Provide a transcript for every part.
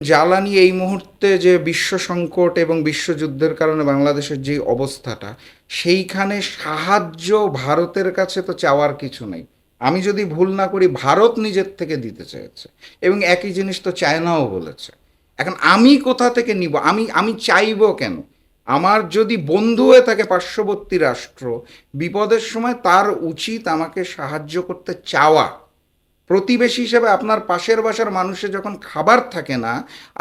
জ্বালানি এই মুহূর্তে যে বিশ্ব সংকট এবং বিশ্বযুদ্ধের কারণে বাংলাদেশের যে অবস্থাটা, সেইখানে সাহায্য ভারতের কাছে তো চাওয়ার কিছু নেই। আমি যদি ভুল না করি, ভারত নিজের থেকে দিতে চেয়েছে এবং একই জিনিস তো চায়নাও বলেছে। এখন আমি কোথা থেকে নিব? আমি আমি চাইবো কেন? আমার যদি বন্ধু হয়ে থাকে পার্শ্ববর্তী রাষ্ট্র, বিপদের সময় তার উচিত আমাকে সাহায্য করতে চাওয়া। প্রতিবেশী হিসেবে আপনার পাশের বাসার মানুষের যখন খাবার থাকে না,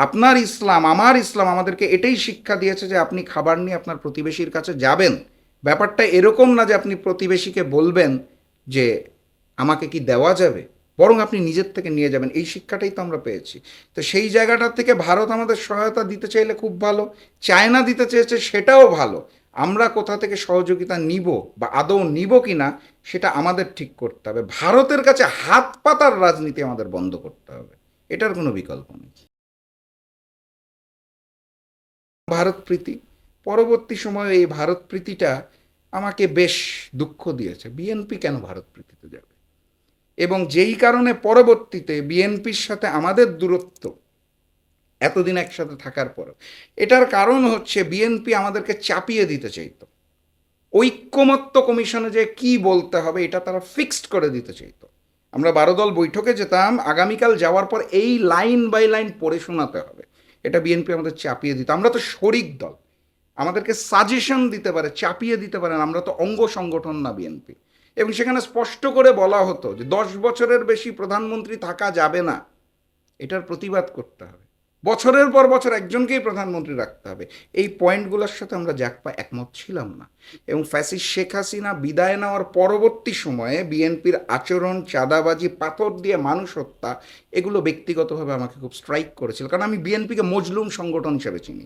আপনার ইসলাম, আমার ইসলাম আমাদেরকে এটাই শিক্ষা দিয়েছে যে আপনি খাবার নিয়ে আপনার প্রতিবেশীর কাছে যাবেন। ব্যাপারটা এরকম না যে আপনি প্রতিবেশীকে বলবেন যে আমাকে কি দেওয়া যাবে, বরং আপনি নিজের থেকে নিয়ে যাবেন। এই শিক্ষাটাই তো আমরা পেয়েছি। তো সেই জায়গাটা থেকে ভারত আমাদের সহায়তা দিতে চাইলে খুব ভালো, চায়না দিতে চেয়েছে সেটাও ভালো। আমরা কোথা থেকে সহযোগিতা নিব বা আদৌ নিব কি না, সেটা আমাদের ঠিক করতে হবে। ভারতের কাছে হাত পাতার রাজনীতি আমাদের বন্ধ করতে হবে, এটার কোনো বিকল্প নেই। ভারত প্রীতি, পরবর্তী সময়ে এই ভারত প্রীতিটা আমাকে বেশ দুঃখ দিয়েছে। বিএনপি কেন ভারত প্রীতিতে যাবে? এবং যেই কারণে পরবর্তীতে বিএনপির সাথে আমাদের দূরত্ব এতদিন একসাথে থাকার পর, এটার কারণ হচ্ছে বিএনপি আমাদেরকে চাপিয়ে দিতে চাইতো। ঐক্যমত্য কমিশনে যে কি বলতে হবে এটা তারা ফিক্সড করে দিতে চাইতো। আমরা 12 দল বৈঠকে যেতাম, আগামীকাল যাওয়ার পর এই লাইন বাই লাইন পড়ে শোনাতে হবে, এটা বিএনপি আমাদের চাপিয়ে দিত। আমরা তো শরিক দল, আমাদেরকে সাজেশন দিতে পারে, চাপিয়ে দিতে পারেন, আমরা তো অঙ্গ সংগঠন না বিএনপি। এবং সেখানে স্পষ্ট করে বলা হতো যে 10 বছরের বেশি প্রধানমন্ত্রী থাকা যাবে না, এটার প্রতিবাদ করতে হবে, বছরের পর বছর একজনকেই প্রধানমন্ত্রী রাখতে হবে। এই পয়েন্টগুলোর সাথে আমরা জাকপা একমত ছিলাম না। এবং ফ্যাসিস্ট শেখ হাসিনা বিদায় নেওয়ার পরবর্তী সময়ে বিএনপির আচরণ, চাঁদাবাজি, পাথর দিয়ে মানুষ হত্যা, এগুলো ব্যক্তিগতভাবে আমাকে খুব স্ট্রাইক করেছিল, কারণ আমি বিএনপিকে মজলুম সংগঠন হিসেবে চিনি।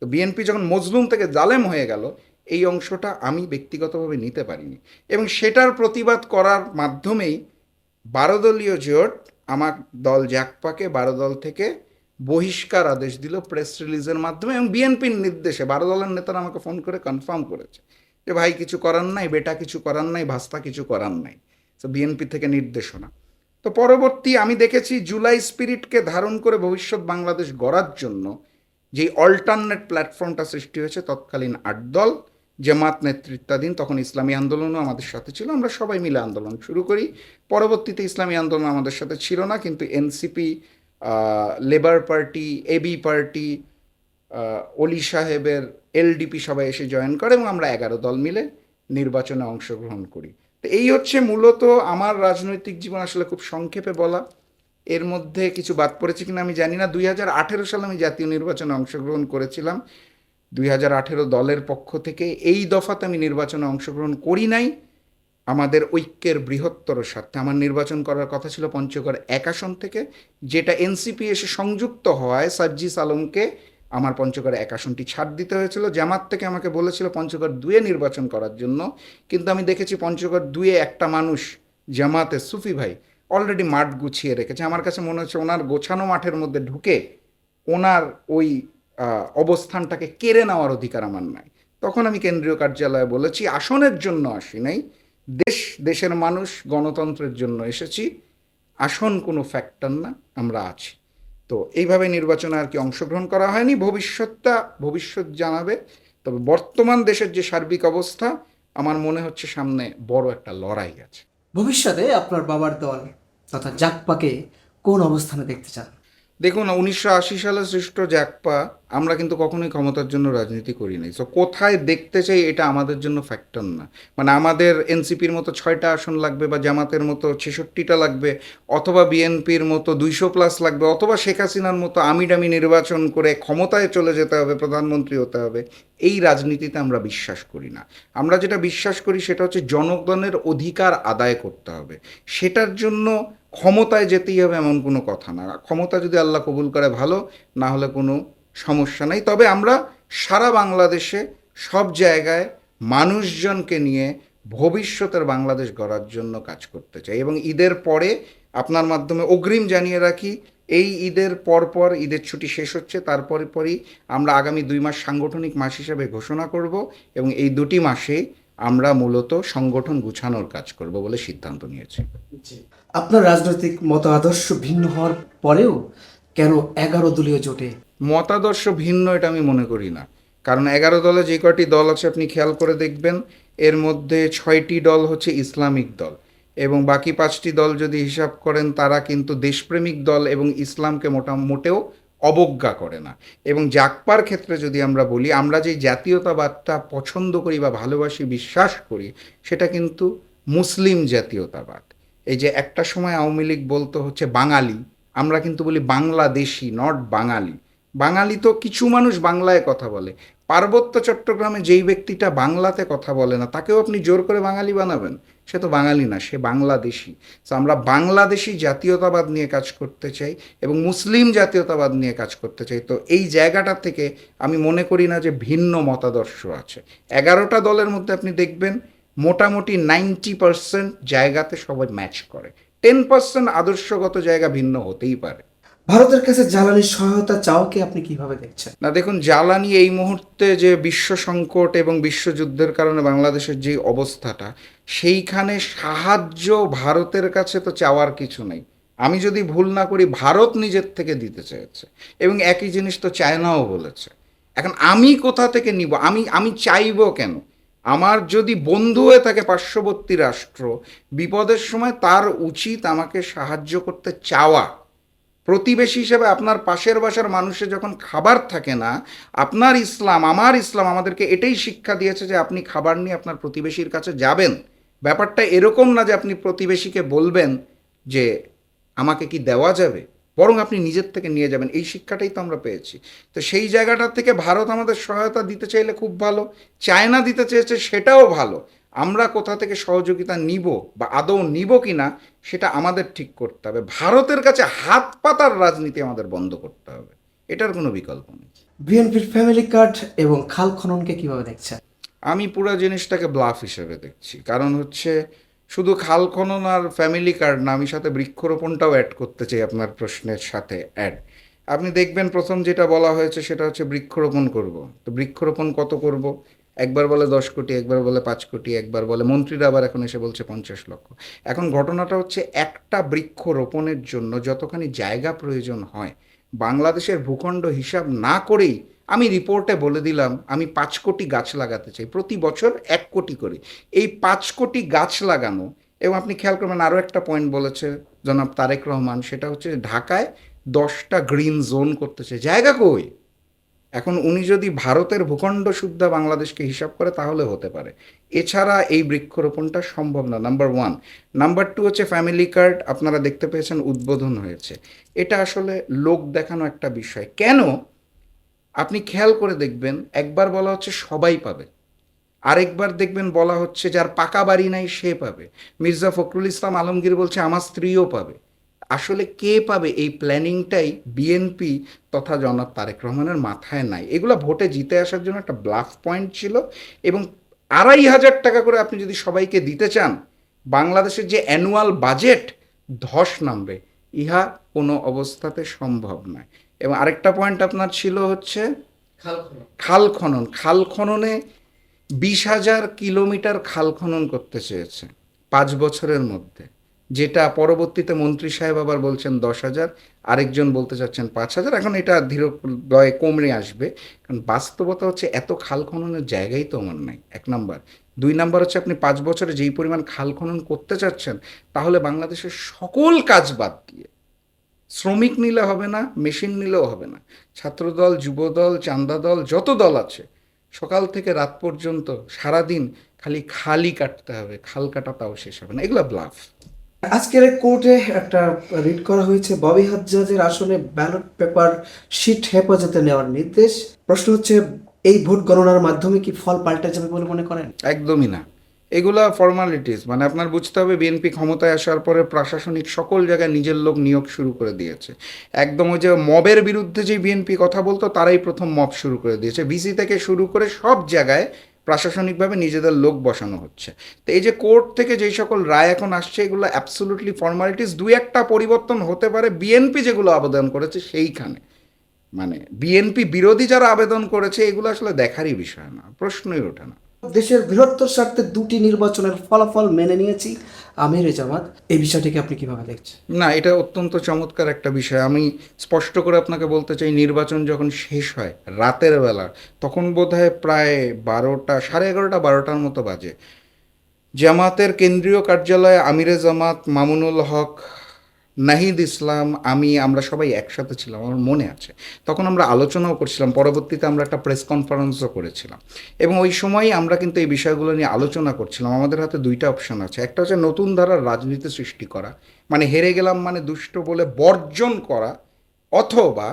তো বিএনপি যখন মজলুম থেকে জালেম হয়ে গেল, এই অংশটা আমি ব্যক্তিগতভাবে নিতে পারিনি। এবং সেটার প্রতিবাদ করার মাধ্যমেই 12 দলীয় জোট আমার দল জাকপাকে 12 দল থেকে বহিষ্কার আদেশ দিল প্রেস রিলিজের মাধ্যমে। এবং বিএনপির নির্দেশে 12 দলের নেতারা আমাকে ফোন করে কনফার্ম করেছে যে ভাই কিছু করার নাই, বেটা কিছু করার নাই, ভাস্তা কিছু করার নাই। তো বিএনপি থেকে নির্দেশনা। তো পরবর্তী আমি দেখেছি জুলাই স্পিরিটকে ধারণ করে ভবিষ্যৎ বাংলাদেশ গড়ার জন্য যেই অল্টারনেট প্ল্যাটফর্মটা সৃষ্টি হয়েছে, তৎকালীন 8 দল, জামাত নেতৃত্বাধীন, তখন ইসলামী আন্দোলনও আমাদের সাথে ছিল, আমরা সবাই মিলে আন্দোলন শুরু করি। পরবর্তীতে ইসলামী আন্দোলন আমাদের সাথে ছিল না, কিন্তু NCP, Labour Party, AB Party, Oli সাহেবের এলডিপি সবাই এসে জয়েন করে এবং আমরা 11 দল মিলে নির্বাচনে অংশগ্রহণ করি। তো এই হচ্ছে মূলত আমার রাজনৈতিক জীবন, আসলে খুব সংক্ষেপে বলা। এর মধ্যে কিছু বাদ পড়েছে কিনা আমি জানি না। 2018 সালে আমি জাতীয় নির্বাচনে অংশগ্রহণ করেছিলাম 2018 দলের পক্ষ থেকে। এই দফাতে আমি নির্বাচনে অংশগ্রহণ করি নাই আমাদের ঐক্যের বৃহত্তর স্বার্থে। আমার নির্বাচন করার কথা ছিল পঞ্চগড় 1 আসন থেকে, যেটা এনসিপি এসে সংযুক্ত হওয়ায় সার্জিস আলমকে আমার পঞ্চগড় 1 আসনটি ছাড় দিতে হয়েছিল। জামাত থেকে আমাকে বলেছিল পঞ্চগড় 2-এ নির্বাচন করার জন্য, কিন্তু আমি দেখেছি পঞ্চগড় 2-এ একটা মানুষ, জামাতে সুফি ভাই, অলরেডি মাঠ গুছিয়ে রেখেছে। আমার কাছে মনে হচ্ছে ওনার গোছানো মাঠের মধ্যে ঢুকে ওনার ওই অবস্থানটাকে কেড়ে নেওয়ার অধিকার আমার নাই। তখন আমি কেন্দ্রীয় কার্যালয়ে বলেছি আসনের জন্য আসি নাই, দেশের মানুষ গণতন্ত্রের জন্য এসেছি, আসন কোনো ফ্যাক্টর না, আমরা আছি। তো এইভাবে নির্বাচনে আর কি অংশগ্রহণ করা হয়নি। ভবিষ্যৎ জানাবে। তবে বর্তমান দেশের যে সার্বিক অবস্থা, আমার মনে হচ্ছে সামনে বড় একটা লড়াই আছে। ভবিষ্যতে আপনার বাবার দল তথা জাকপাকে কোন অবস্থানে দেখতে চান? দেখুন, 1980 সালে সৃষ্ট জাকপা, আমরা কিন্তু কখনোই ক্ষমতার জন্য রাজনীতি করি নাই। সো কোথায় দেখতে চাই এটা আমাদের জন্য ফ্যাক্টর না। মানে আমাদের এনসিপির মতো 6টা আসন লাগবে, বা জামাতের মতো 66টা লাগবে, অথবা বিএনপির মতো 200+ লাগবে, অথবা শেখ হাসিনার মতো আমিডামি নির্বাচন করে ক্ষমতায় চলে যেতে হবে, প্রধানমন্ত্রী হতে হবে। এই রাজনীতিতে আমরা বিশ্বাস করি না। আমরা যেটা বিশ্বাস করি সেটা হচ্ছে জনগণের অধিকার আদায় করতে হবে। সেটার জন্য ক্ষমতায় যেতেই হবে এমন কোনো কথা না। ক্ষমতা যদি আল্লাহ কবুল করে ভালো, না হলে কোনো সমস্যা নাই। তবে আমরা সারা বাংলাদেশে সব জায়গায় মানুষজনকে নিয়ে ভবিষ্যতের বাংলাদেশ গড়ার জন্য কাজ করতে চাই। এবং ঈদের পরে আপনার মাধ্যমে অগ্রিম জানিয়ে রাখি, এই ঈদের পরপর, ঈদের ছুটি শেষ হচ্ছে, তারপরে পরই আমরা আগামী 2 মাস সাংগঠনিক মাস হিসেবে ঘোষণা করব, এবং এই 2টি মাসে আমরা মূলত সংগঠন গুছানোর কাজ করব বলে সিদ্ধান্ত নিয়েছি। জি। আপনার রাজনৈতিক মত আদর্শ ভিন্ন হওয়ার পরেও কেন 11 দলীয় জোটে? মতাদর্শ ভিন্ন এটা আমি মনে করি না, কারণ 11 দলে যে কয়টি দল আছে আপনি খেয়াল করে দেখবেন, এর মধ্যে 6টি দল হচ্ছে ইসলামিক দল, এবং বাকি 5টি দল যদি হিসাব করেন তারা কিন্তু দেশপ্রেমিক দল এবং ইসলামকে মোটেও অবজ্ঞা করে না। এবং জাকপার ক্ষেত্রে যদি আমরা বলি, আমরা যে জাতীয়তাবাদটা পছন্দ করি বা ভালোবাসি, বিশ্বাস করি, সেটা কিন্তু মুসলিম জাতীয়তাবাদ। এই যে একটা সময় আওয়ামী লীগ বলতো হচ্ছে বাঙালি, আমরা কিন্তু বলি বাংলাদেশি, নট বাঙালি। বাঙালি তো কিছু মানুষ বাংলায় কথা বলে, পার্বত্য চট্টগ্রামে যেই ব্যক্তিটা বাংলাতে কথা বলে না তাকেও আপনি জোর করে বাঙালি বানাবেন? সে তো বাঙালি না, সে বাংলাদেশি। তো আমরা বাংলাদেশি জাতীয়তাবাদ নিয়ে কাজ করতে চাই এবং মুসলিম জাতীয়তাবাদ নিয়ে কাজ করতে চাই। তো এই জায়গাটা থেকে আমি মনে করি না যে ভিন্ন মতাদর্শ আছে। 11টা দলের মধ্যে আপনি দেখবেন মোটামুটি 90% জায়গাতে সবাই ম্যাচ করে, 10% আদর্শগত জায়গা ভিন্ন হতেই পারে। ভারতের কাছে জ্বালানির সহায়তা চাওকে আপনি কিভাবে দেখছেন? না দেখুন, জ্বালানি এই মুহূর্তে যে বিশ্ব সংকট এবং বিশ্বযুদ্ধের কারণে বাংলাদেশের যে অবস্থাটা, সেইখানে সাহায্য ভারতের কাছে তো চাওয়ার কিছু নেই। আমি যদি ভুল না করি, ভারত নিজের থেকে দিতে চেয়েছে এবং একই জিনিস তো চায়নাও বলেছে। এখন আমি কোথা থেকে নিব? আমি চাইবো কেন? আমার যদি বন্ধু হয়ে থাকে পার্শ্ববর্তী রাষ্ট্র, বিপদের সময় তার উচিত আমাকে সাহায্য করতে চাওয়া। প্রতিবেশী হিসেবে আপনার পাশের বাসার মানুষের যখন খাবার থাকে না, আপনার ইসলাম, আমার ইসলাম আমাদেরকে এটাই শিক্ষা দিয়েছে যে আপনি খাবার নিয়ে আপনার প্রতিবেশীর কাছে যাবেন। ব্যাপারটা এরকম না যে আপনি প্রতিবেশীকে বলবেন যে আমাকে কি দেওয়া যাবে, বরং আপনি নিজের থেকে নিয়ে যাবেন। এই শিক্ষাটাই তো আমরা পেয়েছি। তো সেই জায়গাটা থেকে ভারত আমাদের সহায়তা দিতে চাইলে খুব ভালো, চায়না দিতে চেয়েছে সেটাও ভালো। আমরা কোথা থেকে সহযোগিতা নিব বা আদৌ নিব কি না সেটা আমাদের ঠিক করতে হবে। ভারতের কাছে হাত পাতার রাজনীতি আমাদের বন্ধ করতে হবে, এটার কোনো বিকল্প নেই। বিএনপির ফ্যামিলি কার্ড এবং খাল খননকে কিভাবে দেখছেন? আমি পুরো জিনিসটাকে ব্লাফ হিসেবে দেখছি। কারণ হচ্ছে শুধু খাল খনন আর ফ্যামিলি কার্ড না, আমি সাথে বৃক্ষরোপণটাও অ্যাড করতে চাই আপনার প্রশ্নের সাথে অ্যাড। আপনি দেখবেন প্রথম যেটা বলা হয়েছে সেটা হচ্ছে বৃক্ষরোপণ করব। তো বৃক্ষরোপণ কত করব? একবার বলে 10 কোটি, একবার বলে 5 কোটি, একবার বলে, মন্ত্রীরা আবার এখন এসে বলছে 50 লক্ষ। এখন ঘটনাটা হচ্ছে একটা বৃক্ষরোপণের জন্য যতখানি জায়গা প্রয়োজন হয়, বাংলাদেশের ভূখণ্ড হিসাব না করেই আমি রিপোর্টে বলে দিলাম আমি 5 কোটি গাছ লাগাতে চাই, প্রতি বছর 1 কোটি করে। এই 5 কোটি গাছ লাগানো, এবং আপনি খেয়াল করবেন আরও একটা পয়েন্ট বলেছে জনাব তারেক রহমান, সেটা হচ্ছে ঢাকায় 10টা গ্রিন জোন করতে চাই। জায়গা কই? এখন উনি যদি ভারতের ভূখণ্ড সুদ্ধা বাংলাদেশকে হিসাব করে তাহলে হতে পারে, এছাড়া এই বৃক্ষরোপণটা সম্ভব না, নাম্বার 1। নাম্বার 2 হচ্ছে ফ্যামিলি কার্ড, আপনারা দেখতে পেয়েছেন উদ্বোধন হয়েছে। এটা আসলে লোক দেখানো একটা বিষয়। কেন? আপনি খেয়াল করে দেখবেন, একবার বলা হচ্ছে সবাই পাবে, আরেকবার দেখবেন বলা হচ্ছে যার পাকা বাড়ি নাই সে পাবে। মির্জা ফখরুল ইসলাম আলমগীর বলছে আমার স্ত্রীও পাবে। আসলে কে পাবে এই প্ল্যানিংটাই বিএনপি তথা জনাব তারেক রহমানের মাথায় নাই। এগুলো ভোটে জিতে আসার জন্য একটা ব্লাফ পয়েন্ট ছিল। এবং 2,500 টাকা করে আপনি যদি সবাইকে দিতে চান, বাংলাদেশের যে অ্যানুয়াল বাজেট ধস নামবে, ইহা কোনো অবস্থাতে সম্ভব নয়। এবং আরেকটা পয়েন্ট আপনার ছিল হচ্ছে খাল খনন। খাল খননে 20,000 কিলোমিটার খাল খনন করতে চেয়েছে 5 বছরের মধ্যে, যেটা পরবর্তীতে মন্ত্রী সাহেব আবার বলছেন 10,000, আরেকজন বলতে চাচ্ছেন 5,000। এখন এটা ধীরে লয়ে কমে আসবে, কারণ বাস্তবতা হচ্ছে এত খাল খননের জায়গাই তো আমার নাই, 1 নাম্বার। 2 নাম্বার হচ্ছে আপনি 5 বছরে যেই পরিমাণ খাল খনন করতে চাচ্ছেন, তাহলে বাংলাদেশের সকল কাজ বাদ দিয়ে, শ্রমিক নিলে হবে না, মেশিন নিলেও হবে না, ছাত্রদল, যুবদল, চান্দা দল, যত দল আছে, সকাল থেকে রাত পর্যন্ত সারাদিন খালি খালি কাটতে হবে, খাল কাটা তাও শেষ হবে না। এগুলো ব্লাফ। আজকের কোর্টে একটা রিট করা হয়েছে ববি হাজ্জাজের আসনে ব্যালট পেপার শিট হেফাজতে নেওয়ার নির্দেশ। প্রশ্ন হচ্ছে, এই ভোট গণনার মাধ্যমে কি ফল পাল্টে যাবে বলে মনে করেন? একদমই না। এগুলা ফর্মালিটিস। মানে আপনার বুঝতে হবে বিএনপি ক্ষমতায় আসার পরে প্রশাসনিক সকল জায়গায় নিজের লোক নিয়োগ শুরু করে দিয়েছে। একদম ওই যে মবের বিরুদ্ধে যে বিএনপি কথা বলতো তারাই প্রথম মব শুরু করে দিয়েছে। ভিসি থেকে শুরু করে সব জায়গায় প্রশাসনিকভাবে নিজেদের লোক বসানো হচ্ছে। তো এই যে কোর্ট থেকে যেই সকল রায় এখন আসছে, এগুলো অ্যাবসোলুটলি ফর্মালিটিস। 2-1টা পরিবর্তন হতে পারে বিএনপি যেগুলো আবেদন করেছে সেইখানে। মানে বিএনপি বিরোধী যারা আবেদন করেছে এগুলো আসলে দেখারই বিষয় না, প্রশ্নই ওঠে না। দেশের বৃহত্তর স্বার্থে দুটি নির্বাচনের ফলাফল মেনে নিয়েছি আমিরে জামাত, এই বিষয়টিকে আপনি কিভাবে দেখছেন? না, এটা অত্যন্ত চমৎকার একটা বিষয়। আমি স্পষ্ট করে আপনাকে বলতে চাই, নির্বাচন যখন শেষ হয় রাতের বেলা, তখন বোধহয় প্রায় 12টা, 11:30, 12টার মতো বাজে। জামাতের কেন্দ্রীয় কার্যালয়ে আমিরে জামাত, মামুনুল হক, নাহিদ ইসলাম, আমরা সবাই একসাথে ছিলাম, আমার মনে আছে। তখন আমরা আলোচনাও করছিলাম, পরবর্তীতে আমরা একটা প্রেস কনফারেন্সও করেছিলাম। এবং ওই সময়ই আমরা কিন্তু এই বিষয়গুলো নিয়ে আলোচনা করছিলাম। আমাদের হাতে দুইটা অপশন আছে, একটা হচ্ছে নতুন ধারার রাজনীতি সৃষ্টি করা, মানে হেরে গেলাম মানে দুষ্ট বলে বর্জন করা, অথবা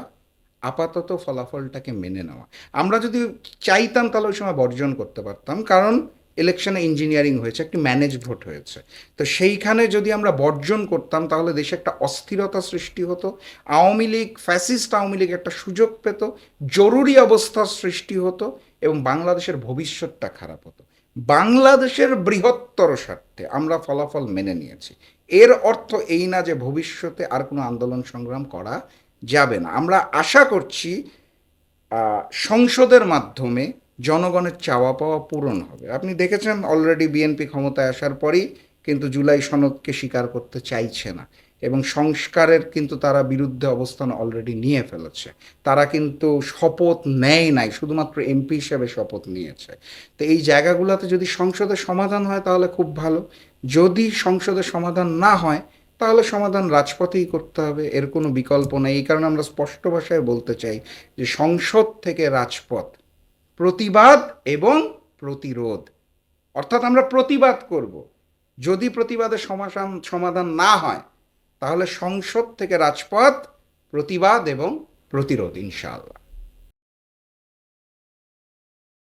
আপাতত ফলাফলটাকে মেনে নেওয়া। আমরা যদি চাইতাম তাহলে ওই সময় বর্জন করতে পারতাম, কারণ ইলেকশনে ইঞ্জিনিয়ারিং হয়েছে, একটি ম্যানেজ ভোট হয়েছে। তো সেইখানে যদি আমরা বর্জন করতাম তাহলে দেশে একটা অস্থিরতা সৃষ্টি হতো, আওয়ামী লীগ, ফ্যাসিস্ট আওয়ামী লীগ একটা সুযোগ পেত, জরুরি অবস্থার সৃষ্টি হতো এবং বাংলাদেশের ভবিষ্যৎটা খারাপ হতো। বাংলাদেশের বৃহত্তর স্বার্থে আমরা ফলাফল মেনে নিয়েছি। এর অর্থ এই না যে ভবিষ্যতে আর কোনো আন্দোলন সংগ্রাম করা যাবে না। আমরা আশা করছি সংসদের মাধ্যমে জনগণের চাওয়া পাওয়া পূরণ হবে। আপনি দেখেছেন অলরেডি বিএনপি ক্ষমতায় আসার পরেই কিন্তু জুলাই সনদকে স্বীকার করতে চাইছে না, এবং সংস্কারের কিন্তু তারা বিরুদ্ধে অবস্থান অলরেডি নিয়ে ফেলেছে। তারা কিন্তু শপথ নেয় নাই, শুধুমাত্র এমপি হিসেবে শপথ নিয়েছে। তো এই জায়গাগুলোতে যদি সংসদে সমাধান হয় তাহলে খুব ভালো। যদি সংসদে সমাধান না হয় তাহলে সমাধান রাজপথেই করতে হবে, এর কোনো বিকল্প নেই। এই কারণে আমরা স্পষ্ট ভাষায় বলতে চাই যে সংসদ থেকে রাজপথ, প্রতিবাদ এবং প্রতিরোধ, অর্থাৎ আমরা প্রতিবাদ করব। যদি প্রতিবাদের সমাধান না হয় তাহলে সংসদ থেকে রাজপথ, প্রতিবাদ এবং প্রতিরোধ, ইনশাআল্লাহ।